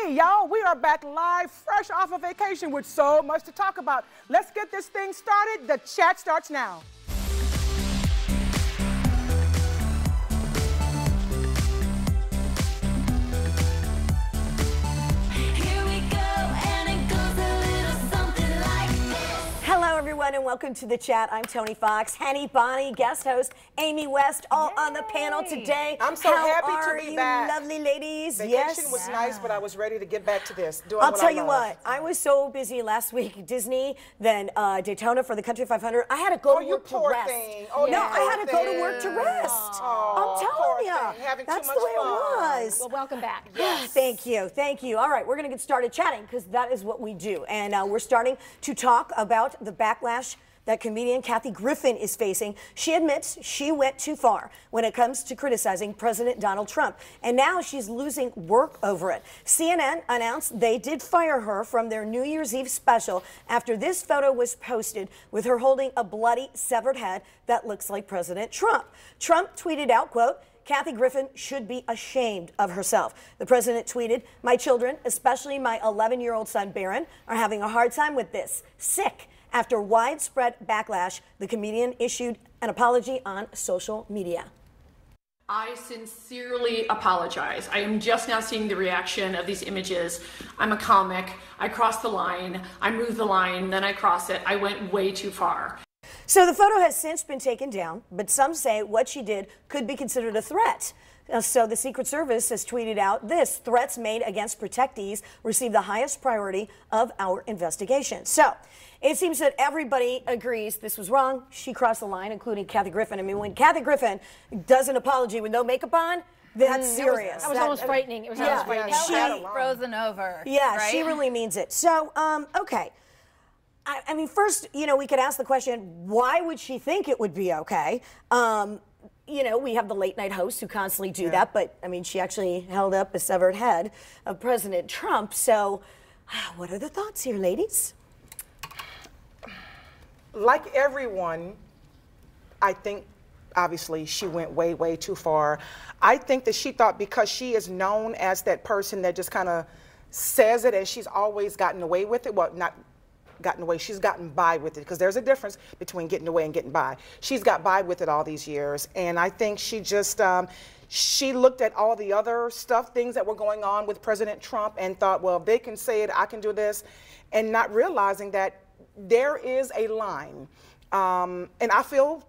Hey, y'all, we are back live, fresh off of vacation with so much to talk about. Let's get this thing started. The chat starts now. Hello, everyone, and welcome to the chat. I'm Tony Fox, Henny Bonnie, guest host, Amy West, all on the panel today. I'm so happy to be back. Lovely ladies. Vacation was nice, but I was ready to get back to this. I'll tell you what, I was so busy last week, Disney, then Daytona for the Country 500. I had to go to work to rest. Oh, no, I had to go to work to rest. I'm telling you, that's the way it was. Well, welcome back. Yes. Thank you, thank you. All right, we're going to get started chatting because that is what we do. And we're starting to talk about the backlash that comedian Kathy Griffin is facing. She admits she went too far when it comes to criticizing President Donald Trump, and now she's losing work over it. CNN announced they did fire her from their New Year's Eve special after this photo was posted with her holding a bloody, severed head that looks like President Trump. Trump tweeted out, quote, "Kathy Griffin should be ashamed of herself." The president tweeted, "My children, especially my 11-year-old son Barron, are having a hard time with this. Sick." After widespread backlash, the comedian issued an apology on social media. I sincerely apologize. I am just now seeing the reaction of these images. I'm a comic. I crossed the line. I moved the line, then I cross it. I went way too far. So the photo has since been taken down, but some say what she did could be considered a threat. So the Secret Service has tweeted out this: "Threats made against protectees receive the highest priority of our investigation." So it seems that everybody agrees this was wrong. She crossed the line, including Kathy Griffin. I mean, when Kathy Griffin does an apology with no makeup on, that's serious. That was almost frightening. It was almost frightening. She frozen over. Yeah, right? She really means it. So, okay. I mean, first, you know, we could ask the question, why would she think it would be okay? You know, we have the late night hosts who constantly do that, but I mean, she actually held up a severed head of President Trump. So, what are the thoughts here, ladies? Like everyone, I think obviously she went way, way too far. I think that she thought because she is known as that person that just kind of says it and she's always gotten away with it. Well, not gotten away, she's gotten by with it, because there's a difference between getting away and getting by. She's got by with it all these years, and I think she just, she looked at all the other stuff, things that were going on with President Trump and thought, well, if they can say it, I can do this, and not realizing that there is a line. And I feel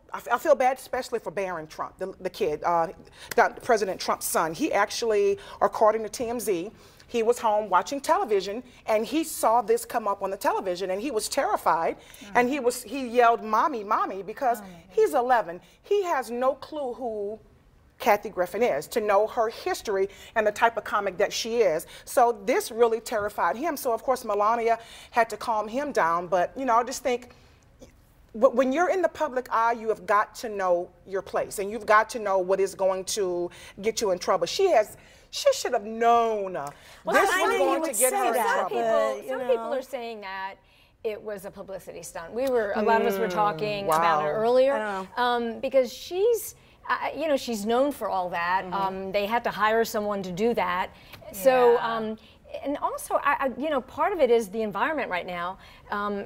bad, especially for Barron Trump, the kid, President Trump's son. He actually, according to TMZ, he was home watching television and he saw this come up on the television and he was terrified and he yelled, "Mommy, mommy," because he's 11. He has no clue who Kathy Griffin is, to know her history and the type of comic that she is. So this really terrified him. So of course Melania had to calm him down, but you know, I just think when you're in the public eye, you have got to know your place and you've got to know what is going to get you in trouble. She should have known this was going to get her in trouble. Some people are saying that it was a publicity stunt. A lot of us were talking about it earlier because she's, you know, she's known for all that. They had to hire someone to do that. So, and also, you know, part of it is the environment right now.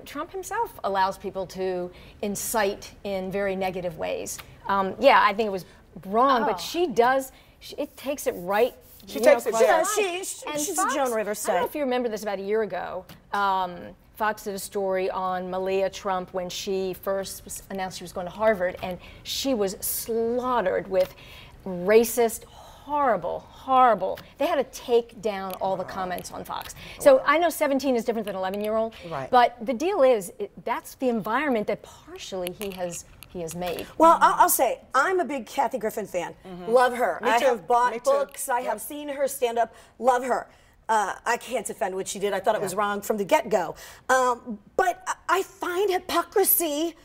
Trump himself allows people to incite in very negative ways. Yeah, I think it was wrong, but she does. It takes it right. She takes it down. She's a Joan Rivers type. I don't know if you remember this about a year ago. Fox did a story on Melania Trump when she first announced she was going to Harvard, and she was slaughtered with racist, horrible. They had to take down all the comments on Fox. So I know 17 is different than 11-year-old, but the deal is that's the environment that partially he has made. Well, I'll say, I'm a big Kathy Griffin fan. Love her. I have bought books. I have seen her stand up. Love her. I can't defend what she did. I thought it was wrong from the get-go. But I find hypocrisy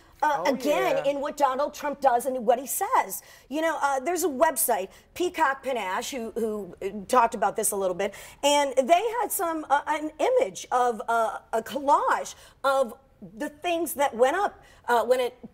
again in what Donald Trump does and what he says. You know, there's a website, Peacock Panache, who talked about this a little bit, and they had an image of a collage of the things that went up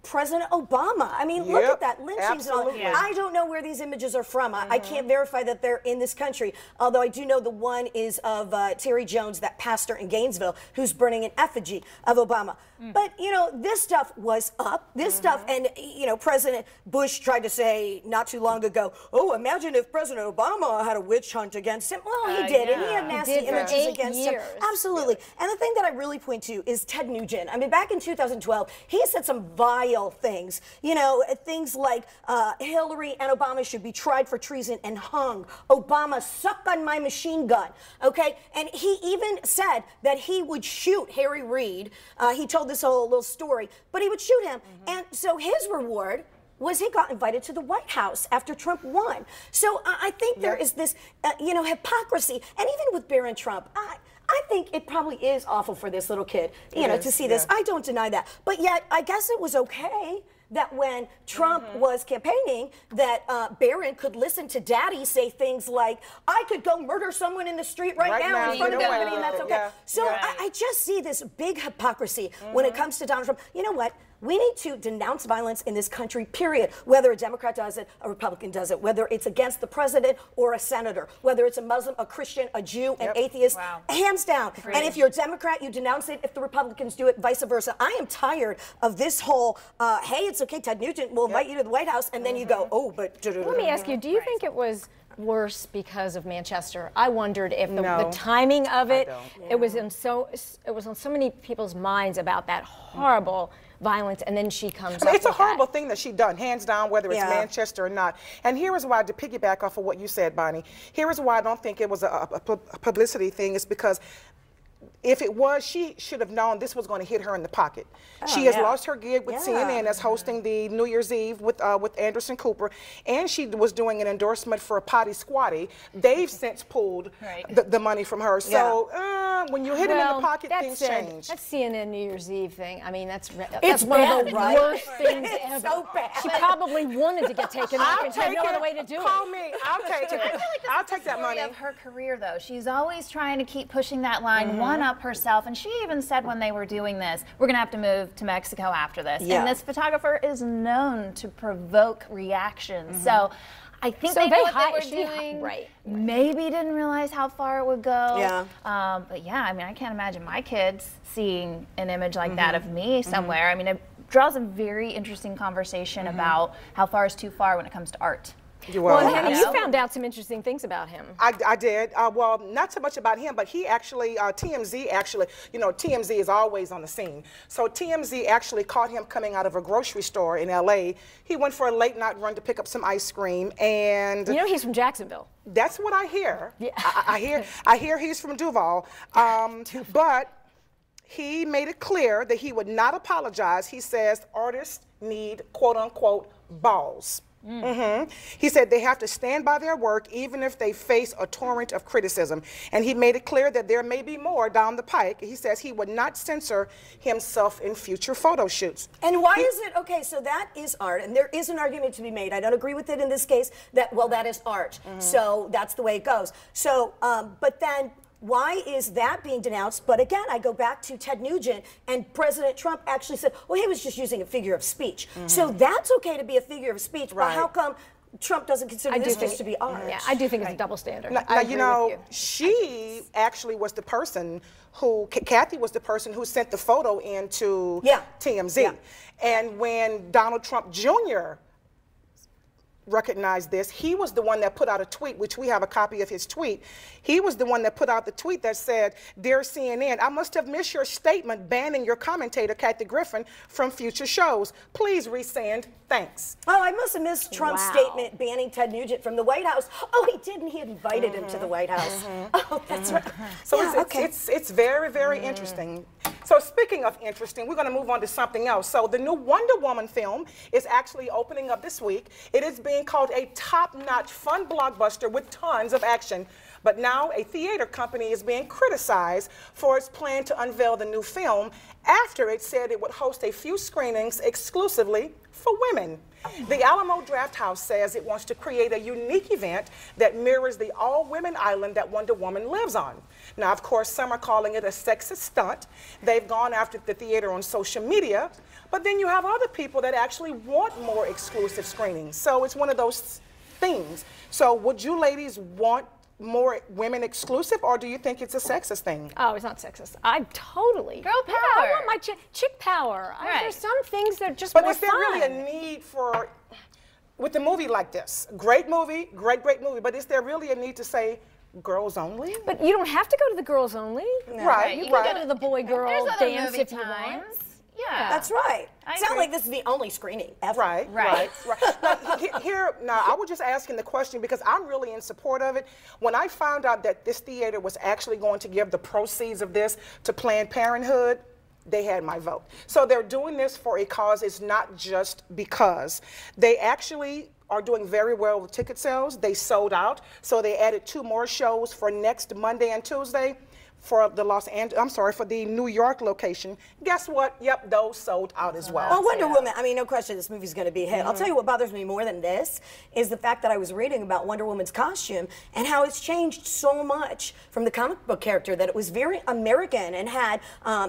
President Obama. I mean, look at that lynchings and all. Absolutely. I don't know where these images are from. I can't verify that they're in this country, although I do know the one is of Terry Jones, that pastor in Gainesville, who's burning an effigy of Obama. But, you know, this stuff was up. This stuff, and, you know, President Bush tried to say not too long ago, oh, imagine if President Obama had a witch hunt against him. Well, he did, and he had nasty images against him. Absolutely. And the thing that I really point to is Ted Nugent. I mean, back in 2012, he said some vile things. You know, things like Hillary and Obama should be tried for treason and hung. Obama, suck on my machine gun. Okay? And he even said that he would shoot Harry Reid. He told this whole little story, but he would shoot him. And so his reward was he got invited to the White House after Trump won. So I think there is this, you know, hypocrisy. And even with Barron Trump, I think it probably is awful for this little kid, you know, to see this. I don't deny that. But yet, I guess it was okay that when Trump was campaigning, that Barron could listen to Daddy say things like, I could go murder someone in the street right now in front of everybody, and that's okay. So I just see this big hypocrisy when it comes to Donald Trump. You know what? We need to denounce violence in this country, period. Whether a Democrat does it, a Republican does it, whether it's against the president or a senator, whether it's a Muslim, a Christian, a Jew, an atheist, hands down. And if you're a Democrat, you denounce it. If the Republicans do it, vice versa. I am tired of this whole, hey, it's okay, Ted Nugent will invite you to the White House, and then you go, oh, but... Let me ask you, do you think it was worse because of Manchester? I wondered if the timing of it, it was on so many people's minds about that horrible violence, and then she comes up it's a horrible thing that she done, hands down, whether it's Manchester or not. And here is why, to piggyback off of what you said, Bonnie, here is why I don't think it was a publicity thing. It's because if it was, she should have known this was going to hit her in the pocket. She has lost her gig with CNN as hosting the New Year's Eve with Anderson Cooper, and she was doing an endorsement for a potty squatty. They've since pulled the money from her. So when you hit him in the pocket, things change. That CNN New Year's Eve thing, I mean, that's one of the worst things ever. So bad. She probably wanted to get taken off and had no other way to do it. Call me. I'll take it. I'll take that money. Of her career, though, she's always trying to keep pushing that line, one up herself, and she even said when they were doing this, we're going to have to move to Mexico after this. And this photographer is known to provoke reactions. So I think they knew what they were doing. Maybe didn't realize how far it would go. But yeah, I mean, I can't imagine my kids seeing an image like that of me somewhere. I mean, it draws a very interesting conversation about how far is too far when it comes to art. Well, you found out some interesting things about him. I did. Well, not so much about him, but he actually, TMZ actually, you know, TMZ is always on the scene. So TMZ actually caught him coming out of a grocery store in LA. He went for a late night run to pick up some ice cream, and you know he's from Jacksonville. That's what I hear. I hear he's from Duval. But he made it clear that he would not apologize. He says artists need, quote unquote, balls. He said they have to stand by their work even if they face a torrent of criticism. And he made it clear that there may be more down the pike. He says he would not censor himself in future photo shoots. And why is it, okay, so that is art, and there is an argument to be made. I don't agree with it in this case, that, well, that is art. So that's the way it goes. So, but then, why is that being denounced? But again, I go back to Ted Nugent, and President Trump actually said, well, he was just using a figure of speech. So that's okay to be a figure of speech, but how come Trump doesn't consider this just to be art? Yeah, I do think it's a double standard. Now, you know, she actually was the person who, Kathy was the person who sent the photo into TMZ. And when Donald Trump Jr. recognized this, he was the one that put out a tweet, which we have a copy of his tweet. He was the one that put out the tweet that said, "Dear CNN, I must have missed your statement banning your commentator, Kathy Griffin, from future shows. Please resend. Thanks." Oh, I must have missed Trump's statement banning Ted Nugent from the White House. Oh, he didn't. He invited him to the White House. Oh, that's right. So it's very, very interesting. So speaking of interesting, we're going to move on to something else. So the new Wonder Woman film is actually opening up this week. It is being called a top-notch fun blockbuster with tons of action. But now a theater company is being criticized for its plan to unveil the new film after it said it would host a few screenings exclusively for women. The Alamo Drafthouse says it wants to create a unique event that mirrors the all-women island that Wonder Woman lives on. Now, of course, some are calling it a sexist stunt. They've gone after the theater on social media, but then you have other people that actually want more exclusive screenings. So it's one of those things. So would you ladies want more women exclusive, or do you think it's a sexist thing? Oh, it's not sexist. I totally. Girl power. Yeah, I want my chick power. Right. There's some things that are just But more is there really a need for, with a movie like this, great movie, great movie, but is there really a need to say girls only? But you don't have to go to the girls only. No. Right, You right. can go to the boy-girl There's other dance movie if you want. times. Yeah. That's right. I It's not agree. like this is the only screening ever. Right. Now, I was just asking the question because I'm really in support of it. When I found out that this theater was actually going to give the proceeds of this to Planned Parenthood, they had my vote. So they're doing this for a cause. It's not just because. They actually are doing very well with ticket sales. They sold out. So they added 2 more shows for next Monday and Tuesday. For the for the New York location. Guess what? Yep, those sold out as well. Well, Wonder Woman, I mean, no question this movie's going to be a hit. I'll tell you what bothers me more than this is the fact that I was reading about Wonder Woman's costume and how it's changed so much from the comic book character, that it was very American and had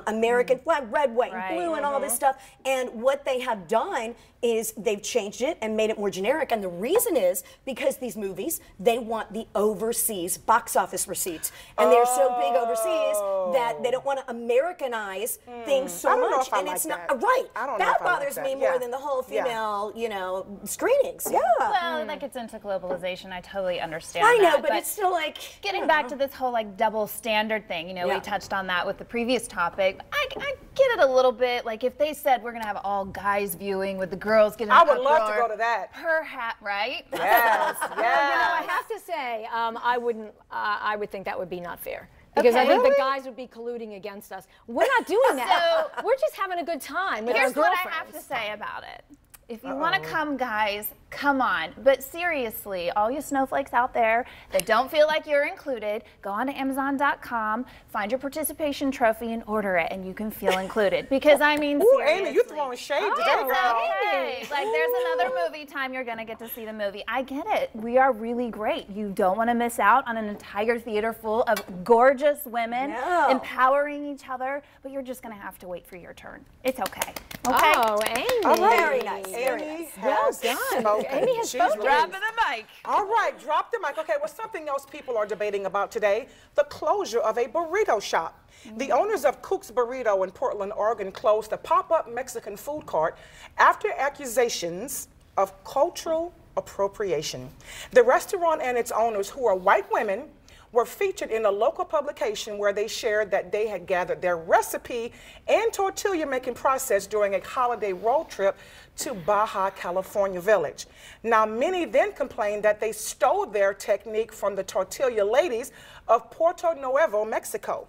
American flag, red, white, and blue and all this stuff. And what they have done is they've changed it and made it more generic. And the reason is because these movies, they want the overseas box office receipts. And they're so big overseas that they don't want to Americanize things so I don't know much. if I and like it's that. not right. I don't know That if I like bothers that. me Yeah. more than the whole Yeah. female, screenings. Yeah. Well, that gets into globalization. I totally understand I know, that, but it's still like getting back to this whole like double standard thing, Yeah. we touched on that with the previous topic. I get it a little bit. Like if they said we're gonna have all guys viewing with the girls getting, I would love to go to that. Perhaps, right? Yes, You know, yes. I have to say, I wouldn't. I would think that would be not fair. Because I Okay. think Really? the guys would be colluding against us. We're not doing that. We're just having a good time with Here's our what girlfriends. I have to say about it. If you want to come, guys, come on. But seriously, all you snowflakes out there that don't feel like you're included, go on to Amazon.com, find your participation trophy and order it, and you can feel included. Because I mean, Ooh, seriously. Amy, you throwing shade today, It's girl. okay. Like there's another movie time you're gonna get to see the movie. I get it. We are really great. You don't want to miss out on an entire theater full of gorgeous women No. empowering each other, but you're just gonna have to wait for your turn. It's okay. Okay. Oh, Amy. All right. Very nice. Very Amy nice. has done. spoken. Amy has She's spoken. really- Dropping the mic. All right, drop the mic. Okay, well, something else people are debating about today, the closure of a burrito shop. The owners of Cook's Burrito in Portland, Oregon closed a pop-up Mexican food court after accusations of cultural appropriation. The restaurant and its owners, who are white women, were featured in a local publication where they shared that they had gathered their recipe and tortilla making process during a holiday road trip to Baja California Village. Now, many then complained that they stole their technique from the tortilla ladies of Puerto Nuevo, Mexico.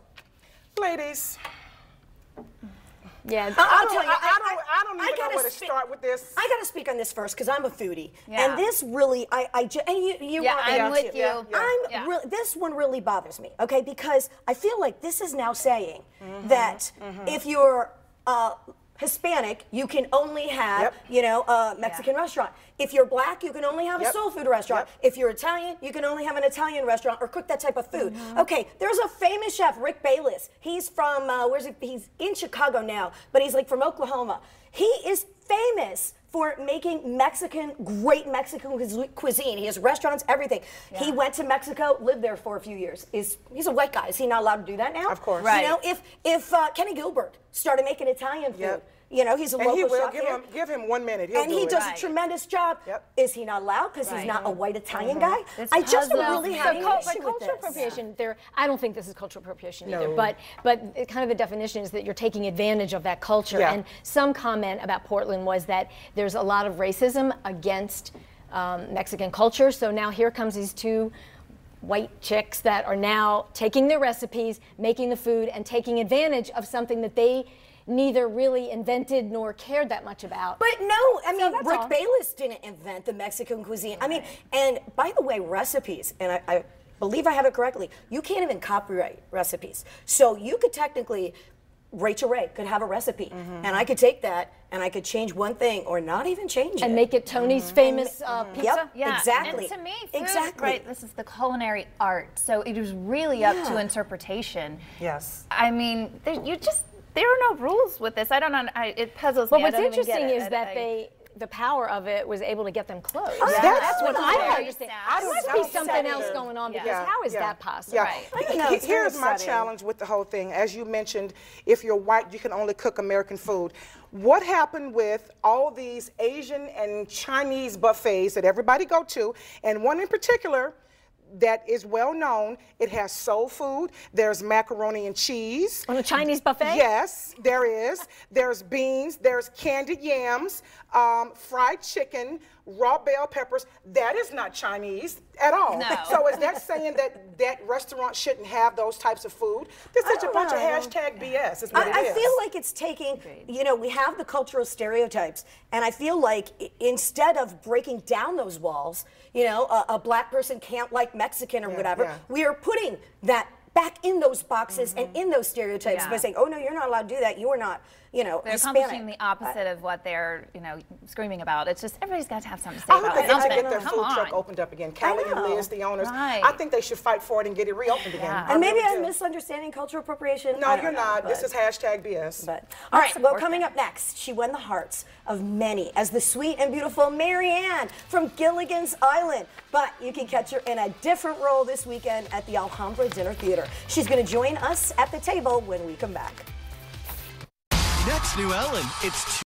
Ladies, Yeah. I'll tell you, I don't even know gotta where to speak- start with this. I got to speak on this first because I'm a foodie, Yeah. and this really, and you Yeah, are I'm with too. you. I'm really, this one really bothers me, okay? Because I feel like this is now saying that if you're Hispanic, you can only have, Yep. a Mexican restaurant. If you're black, you can only have a Yep. soul food restaurant. Yep. If you're Italian, you can only have an Italian restaurant or cook that type of food. Okay, there's a famous chef, Rick Bayless. He's from, he's in Chicago now, but he's like from Oklahoma. He is famous for making great Mexican cuisine. He has restaurants, everything. He went to Mexico, lived there for a few years. He's a white guy. Is he not allowed to do that now? Of course. Right. You know, if Kenny Gilbert started making Italian food, Yep. he's a And local he will. chef here. Give him 1 minute. He'll And do he it. does Right. a tremendous job. Yep. Is he not allowed because he's Right. not a white Italian guy? This I just puzzle- really So have an issue with cultural this. appropriation, I don't think this is cultural appropriation either, No. but kind of the definition is that you're taking advantage of that culture. Yeah. And some comment about Portland was that there's a lot of racism against Mexican culture. So now here comes these two white chicks that are now taking their recipes, making the food, and taking advantage of something that they neither really invented nor cared that much about. But no, I mean, that's all. Rick Bayless didn't invent the Mexican cuisine. I mean, and by the way, recipes, and believe I have it correctly, you can't even copyright recipes. So you could technically, Rachel Ray could have a recipe, and I could take that and I could change one thing or not even change it. And make it Tony's famous pizza? Yep, Yeah, exactly. And to me, food, right, this is the culinary art, so it is really up to interpretation. Yes. I mean, there are no rules with this. I don't know. It puzzles me. Well, what's interesting is that the power of it was able to get them closed. Oh, That's what I don't very understand. sad. There must be something else going on because how is that possible? Yeah. I don't know, it's very Here's my upsetting. challenge with the whole thing. As you mentioned, if you're white, you can only cook American food. What happened with all these Asian and Chinese buffets that everybody go to, and one in particular that is well known, it has soul food, there's macaroni and cheese. On a Chinese buffet? Yes, there is. There's beans, there's candied yams, fried chicken, raw bell peppers. That is not Chinese at all. No. So is that saying that that restaurant shouldn't have those types of food? This is a bunch of hashtag BS is what it I is. feel like it's taking, you know, we have the cultural stereotypes, and I feel like instead of breaking down those walls, you know, a black person can't like Mexican or whatever, we are putting that back in those boxes and in those stereotypes by saying, oh no, you're not allowed to do that, you are not, you know, they're Hispanic. accomplishing the opposite of what they're, you know, screaming about. It's just everybody's got to have something to say I hope about they something. get their Come food on. truck opened up again. Callie and Liz, the owners. Right. I think they should fight for it and get it reopened again. Yeah. I And maybe really I'm do. misunderstanding cultural appropriation. No, I don't you're know, not. This but- is hashtag BS. But all right, well, support coming that. up next, she won the hearts of many as the sweet and beautiful Marianne from Gilligan's Island. But you can catch her in a different role this weekend at the Alhambra Dinner Theater. She's going to join us at the table when we come back. Next, New Ellen, it's